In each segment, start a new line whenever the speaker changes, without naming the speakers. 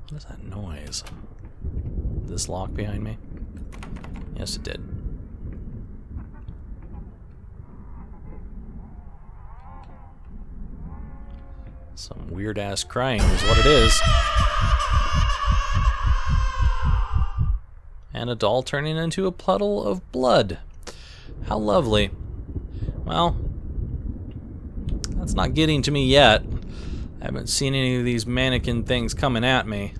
What is that noise? Did this lock behind me? Yes, it did. Some weird-ass crying is what it is. And a doll turning into a puddle of blood. How lovely. Well, that's not getting to me yet. I haven't seen any of these mannequin things coming at me.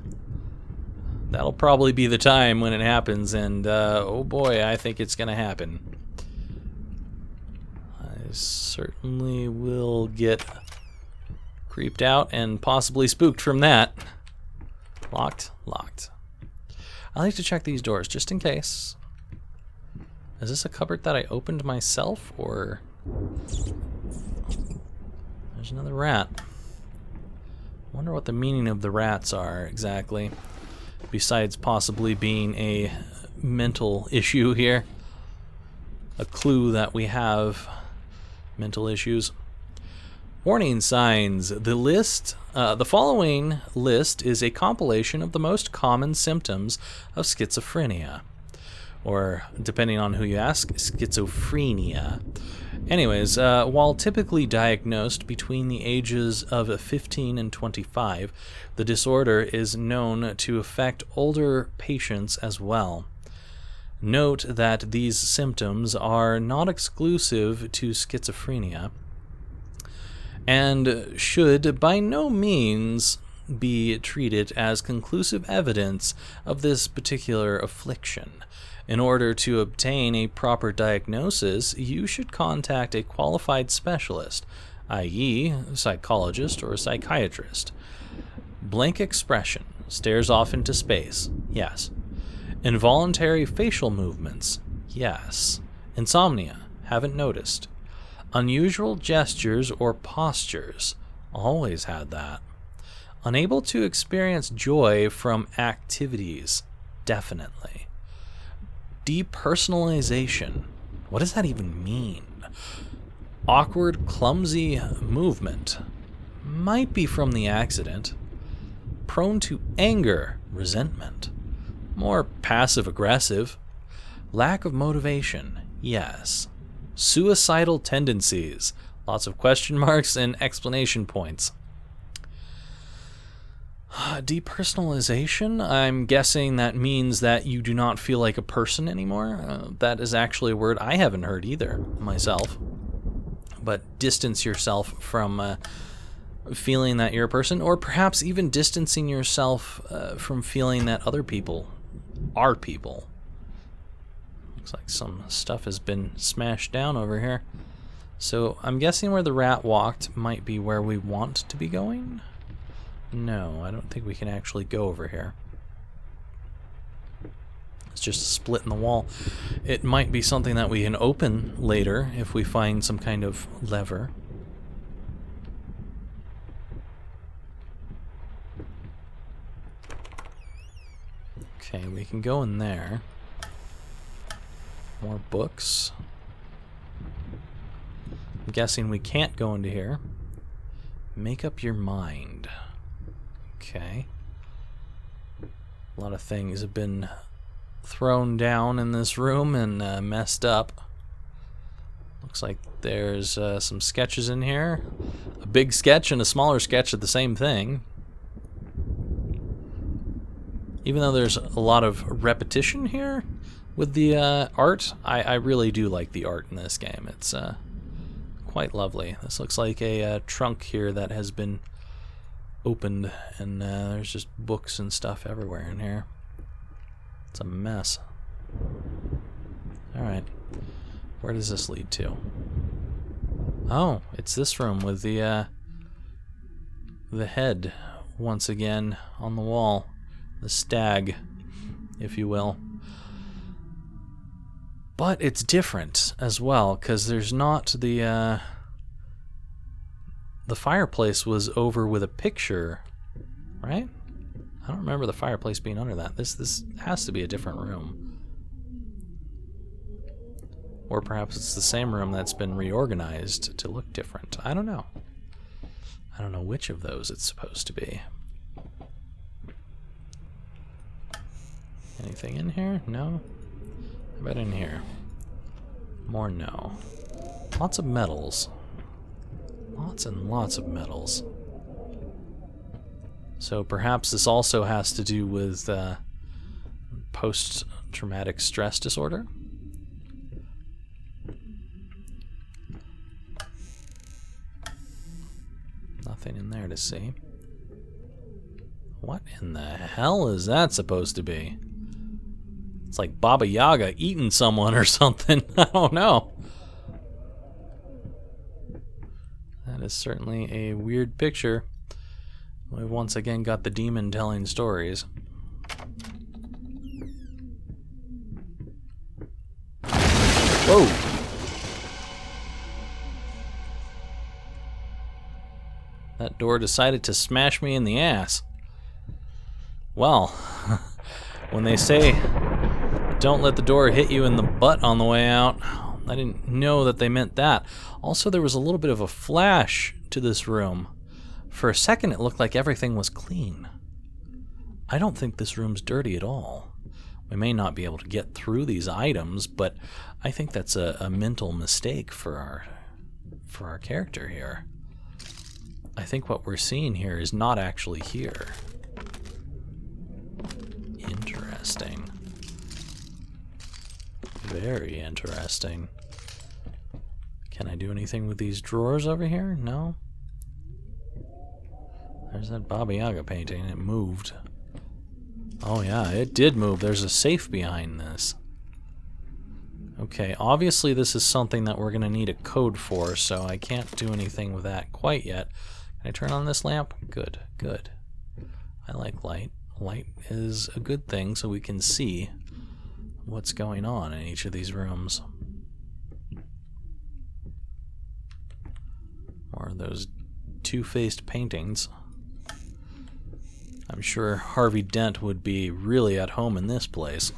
That'll probably be the time when it happens, and oh boy, I think it's gonna happen. I certainly will get creeped out and possibly spooked from that. Locked, locked. I like to check these doors just in case. Is this a cupboard that I opened myself, or... There's another rat. I wonder what the meaning of the rats are exactly, besides possibly being a mental issue here. A clue that we have mental issues. Warning signs. The following list is a compilation of the most common symptoms of schizophrenia. Or, depending on who you ask, schizophrenia. Anyways, while typically diagnosed between the ages of 15 and 25, the disorder is known to affect older patients as well. Note that these symptoms are not exclusive to schizophrenia and should by no means be treated as conclusive evidence of this particular affliction. In order to obtain a proper diagnosis, you should contact a qualified specialist, i.e., a psychologist or a psychiatrist. Blank expression, stares off into space, yes. Involuntary facial movements, yes. Insomnia, haven't noticed. Unusual gestures or postures, always had that. Unable to experience joy from activities, definitely. Depersonalization, what does that even mean? Awkward, clumsy movement, might be from the accident. Prone to anger, resentment. More passive-aggressive. Lack of motivation, yes. Suicidal tendencies, lots of question marks and explanation points. Depersonalization, I'm guessing that means that you do not feel like a person anymore. That is actually a word I haven't heard either, myself. But distance yourself from feeling that you're a person, or perhaps even distancing yourself from feeling that other people are people. Looks like some stuff has been smashed down over here. So I'm guessing where the rat walked might be where we want to be going? No, I don't think we can actually go over here. It's just a split in the wall. It might be something that we can open later if we find some kind of lever. Okay, we can go in there. More books. I'm guessing we can't go into here. Make up your mind. Okay. A lot of things have been thrown down in this room and messed up. Looks like there's some sketches in here. A big sketch and a smaller sketch of the same thing. Even though there's a lot of repetition here with the art, I really do like the art in this game. It's quite lovely. This looks like a trunk here that has been opened, and there's just books and stuff everywhere in here. It's a mess. Alright. Where does this lead to? Oh, it's this room with the head once again on the wall. The stag, if you will. But it's different as well, because there's not the fireplace was over with a picture, right? I don't remember the fireplace being under that. This has to be a different room. Or perhaps it's the same room that's been reorganized to look different. I don't know. I don't know which of those it's supposed to be. Anything in here? No? How about in here? More no. Lots of metals. Lots and lots of metals. So perhaps this also has to do with post-traumatic stress disorder? Nothing in there to see. What in the hell is that supposed to be? It's like Baba Yaga eating someone or something. I don't know. That is certainly a weird picture. We've once again got the demon telling stories. Whoa! That door decided to smash me in the ass. Well, when they say don't let the door hit you in the butt on the way out, I didn't know that they meant that. Also, there was a little bit of a flash to this room. For a second, it looked like everything was clean. I don't think this room's dirty at all. We may not be able to get through these items, but I think that's a mental mistake for our character here. I think what we're seeing here is not actually here. Interesting. Very interesting. Can I do anything with these drawers over here? No? There's that Baba Yaga painting. It moved. Oh yeah, it did move. There's a safe behind this. Okay, obviously this is something that we're going to need a code for, so I can't do anything with that quite yet. Can I turn on this lamp? Good, good. I like light. Light is a good thing so we can see what's going on in each of these rooms. More of those two-faced paintings. I'm sure Harvey Dent would be really at home in this place.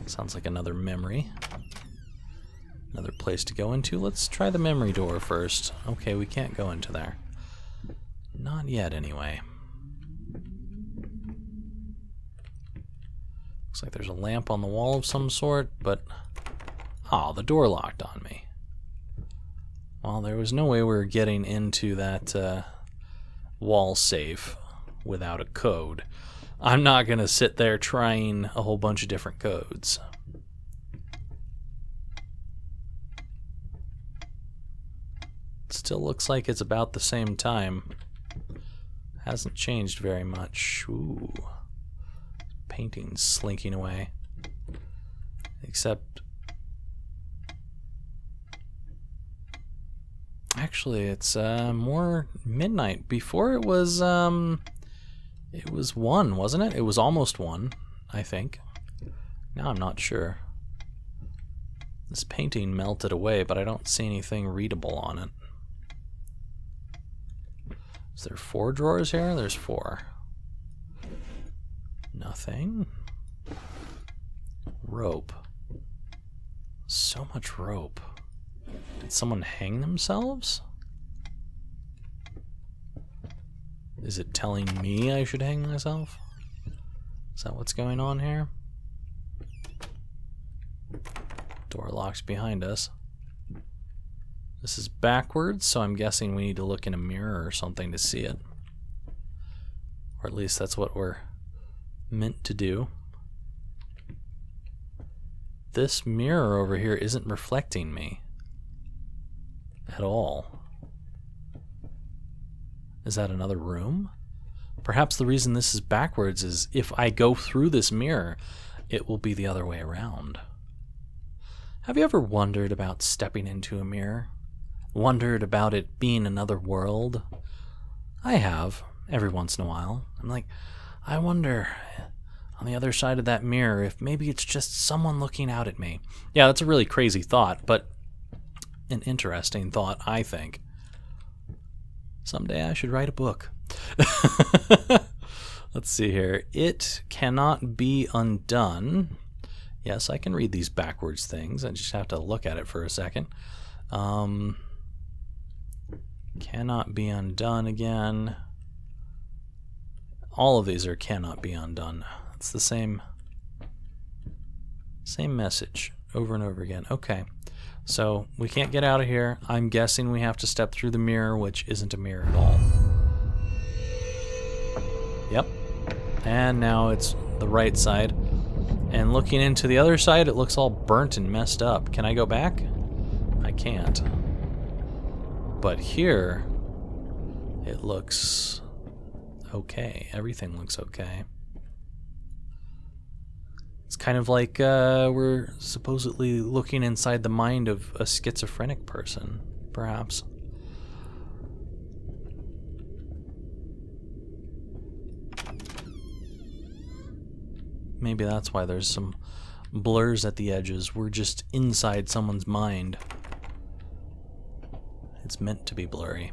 Sounds like another memory. Another place to go into. Let's try the memory door first. Okay, we can't go into there. Not yet, anyway. Looks like there's a lamp on the wall of some sort, but... oh, the door locked on me. Well, there was no way we were getting into that wall safe without a code. I'm not going to sit there trying a whole bunch of different codes. Still looks like it's about the same time. Hasn't changed very much. Ooh. Painting's slinking away. Except... actually, it's more midnight. Before it was 1, wasn't it? It was almost 1, I think. Now I'm not sure. This painting melted away, but I don't see anything readable on it. Is there 4 drawers here? There's 4. Nothing. Rope. So much rope. Did someone hang themselves? Is it telling me I should hang myself? Is that what's going on here? Door locks behind us. This is backwards, so I'm guessing we need to look in a mirror or something to see it. Or at least that's what we're meant to do. This mirror over here isn't reflecting me at all. Is that another room? Perhaps the reason this is backwards is if I go through this mirror, it will be the other way around. Have you ever wondered about stepping into a mirror? Wondered about it being another world? I have, every once in a while. I'm like, I wonder on the other side of that mirror if maybe it's just someone looking out at me. Yeah, that's a really crazy thought, but an interesting thought, I think. Someday I should write a book. Let's see here. It cannot be undone. Yes, I can read these backwards things. I just have to look at it for a second. Cannot be undone again. All of these are cannot be undone. It's the same message over and over again. Okay, so we can't get out of here. I'm guessing we have to step through the mirror, which isn't a mirror at all. Yep. And now it's the right side. And looking into the other side, it looks all burnt and messed up. Can I go back? I can't. But here, it looks okay. Everything looks okay. It's kind of like we're supposedly looking inside the mind of a schizophrenic person, perhaps. Maybe that's why there's some blurs at the edges. We're just inside someone's mind. It's meant to be blurry.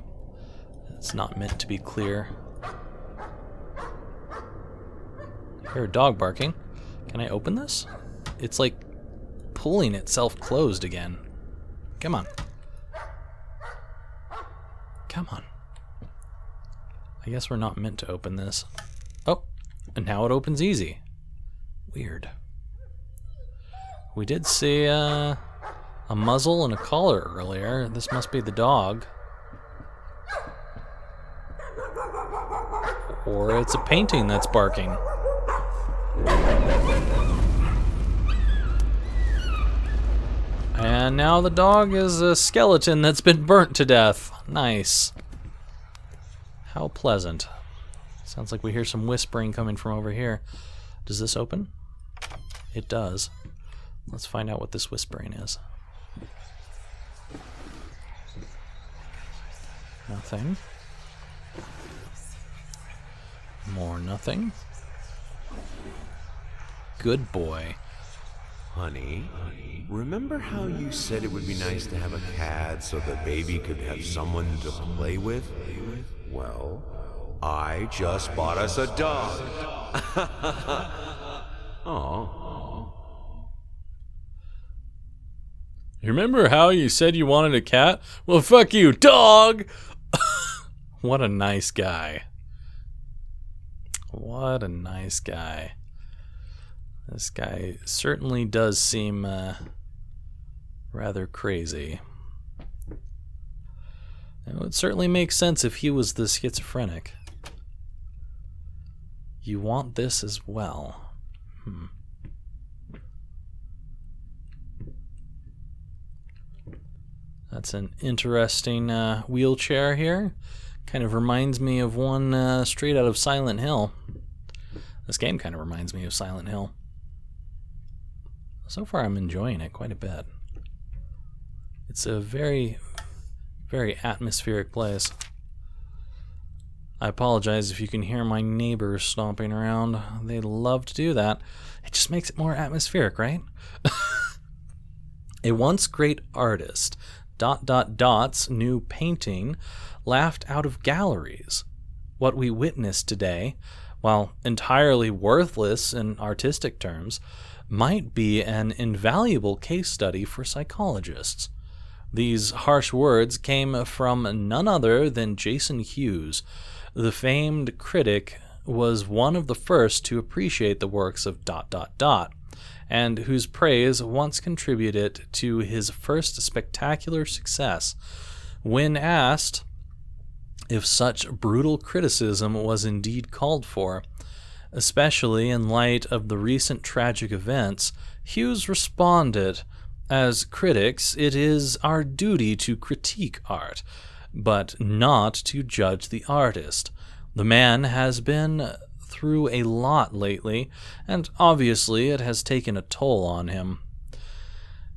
It's not meant to be clear. I hear a dog barking. Can I open this? It's like pulling itself closed again. Come on. Come on. I guess we're not meant to open this. Oh, and now it opens easy. Weird. We did see a muzzle and a collar earlier. This must be the dog. Or it's a painting that's barking. And now the dog is a skeleton that's been burnt to death. Nice. How pleasant. Sounds like we hear some whispering coming from over here. Does this open? It does. Let's find out what this whispering is. Nothing. More nothing. Good boy.
Honey, remember how you said it would be nice to have a cat so the baby could have someone to play with? Well, I just bought us a dog. Aw.
You remember how you said you wanted a cat? Well, fuck you, dog! What a nice guy. What a nice guy. This guy certainly does seem rather crazy. It would certainly make sense if he was the schizophrenic. You want this as well. That's an interesting wheelchair here. Kind of reminds me of one straight out of Silent Hill. This game kind of reminds me of Silent Hill. So far I'm enjoying it quite a bit. It's a very, very atmospheric place. I apologize if you can hear my neighbors stomping around. They love to do that. It just makes it more atmospheric, right? A once great artist, ... Dot's new painting laughed out of galleries. What we witnessed today, while entirely worthless in artistic terms, might be an invaluable case study for psychologists. These harsh words came from none other than Jason Hughes. The famed critic was one of the first to appreciate the works of ... and whose praise once contributed to his first spectacular success. When asked if such brutal criticism was indeed called for, especially in light of the recent tragic events, Hughes responded, "As critics, it is our duty to critique art, but not to judge the artist. The man has been through a lot lately, and obviously it has taken a toll on him.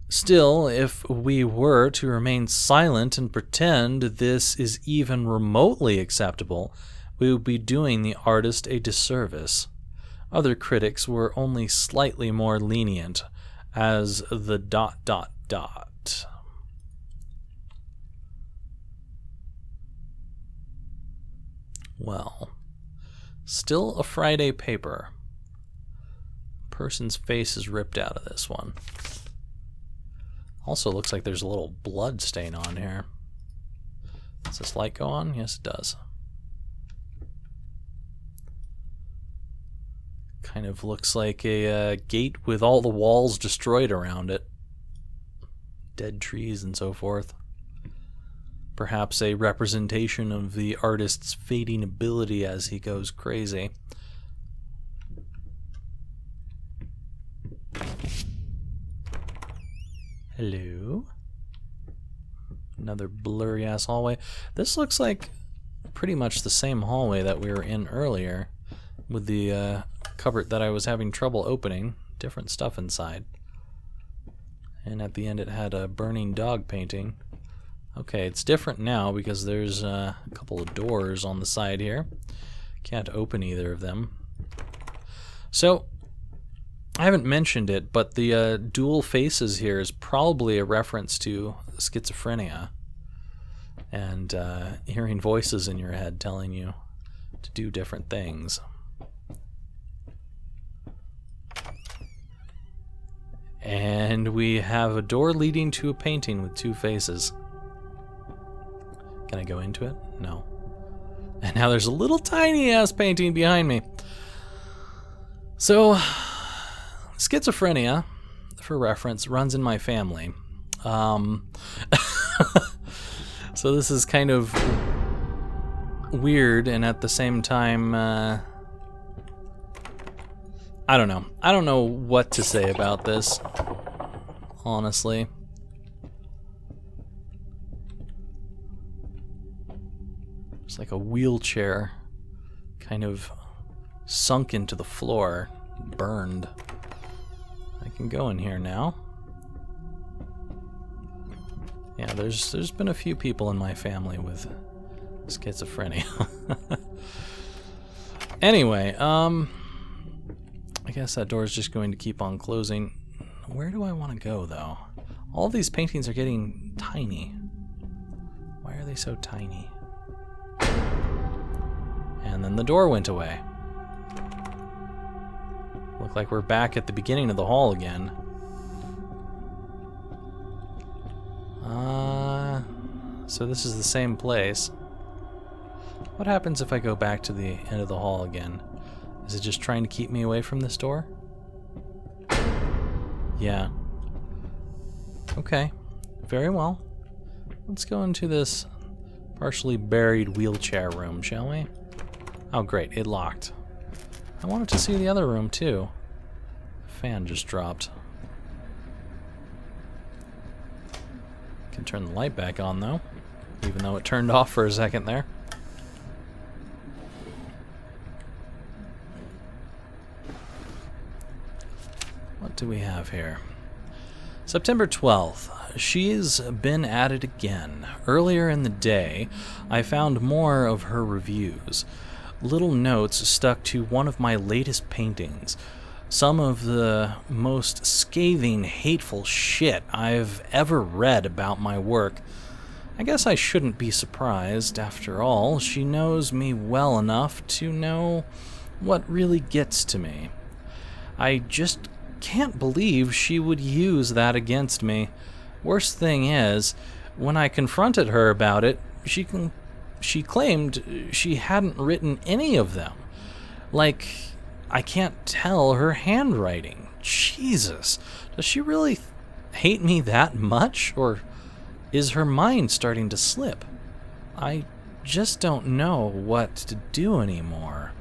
Still, if we were to remain silent and pretend this is even remotely acceptable, we would be doing the artist a disservice. Other critics were only slightly more lenient, as the ... Well, still a Friday paper. Person's face is ripped out of this one. Also looks like there's a little blood stain on here. Does this light go on? Yes, it does. Kind of looks like a gate with all the walls destroyed around it. Dead trees and so forth. Perhaps a representation of the artist's fading ability as he goes crazy. Hello? Another blurry ass hallway. This looks like pretty much the same hallway that we were in earlier, with the cupboard that I was having trouble opening. Different stuff inside. And at the end it had a burning dog painting. Okay, it's different now because there's a couple of doors on the side here. Can't open either of them. So, I haven't mentioned it, but the dual faces here is probably a reference to schizophrenia. And hearing voices in your head telling you to do different things. And we have a door leading to a painting with two faces. Can I go into it? No. And now there's a little tiny ass painting behind me. So, schizophrenia, for reference, runs in my family. So this is kind of weird, and at the same time, I don't know. I don't know what to say about this, honestly. It's like a wheelchair kind of sunk into the floor, burned. I can go in here now. Yeah, there's been a few people in my family with schizophrenia. Anyway, I guess that door is just going to keep on closing. Where do I want to go, though? All these paintings are getting tiny. Why are they so tiny? And then the door went away. Look like we're back at the beginning of the hall again. So this is the same place. What happens if I go back to the end of the hall again? Is it just trying to keep me away from this door? Yeah. Okay. Very well. Let's go into this partially buried wheelchair room, shall we? Oh great, it locked. I wanted to see the other room too. Fan just dropped. Can turn the light back on though, even though it turned off for a second there. What do we have here? September 12th. She's been at it again. Earlier in the day, I found more of her reviews. Little notes stuck to one of my latest paintings. Some of the most scathing, hateful shit I've ever read about my work. I guess I shouldn't be surprised. After all, she knows me well enough to know what really gets to me. I just can't believe she would use that against me. Worst thing is, when I confronted her about it, she claimed she hadn't written any of them. Like, I can't tell her handwriting. Jesus, does she really hate me that much? Or is her mind starting to slip? I just don't know what to do anymore.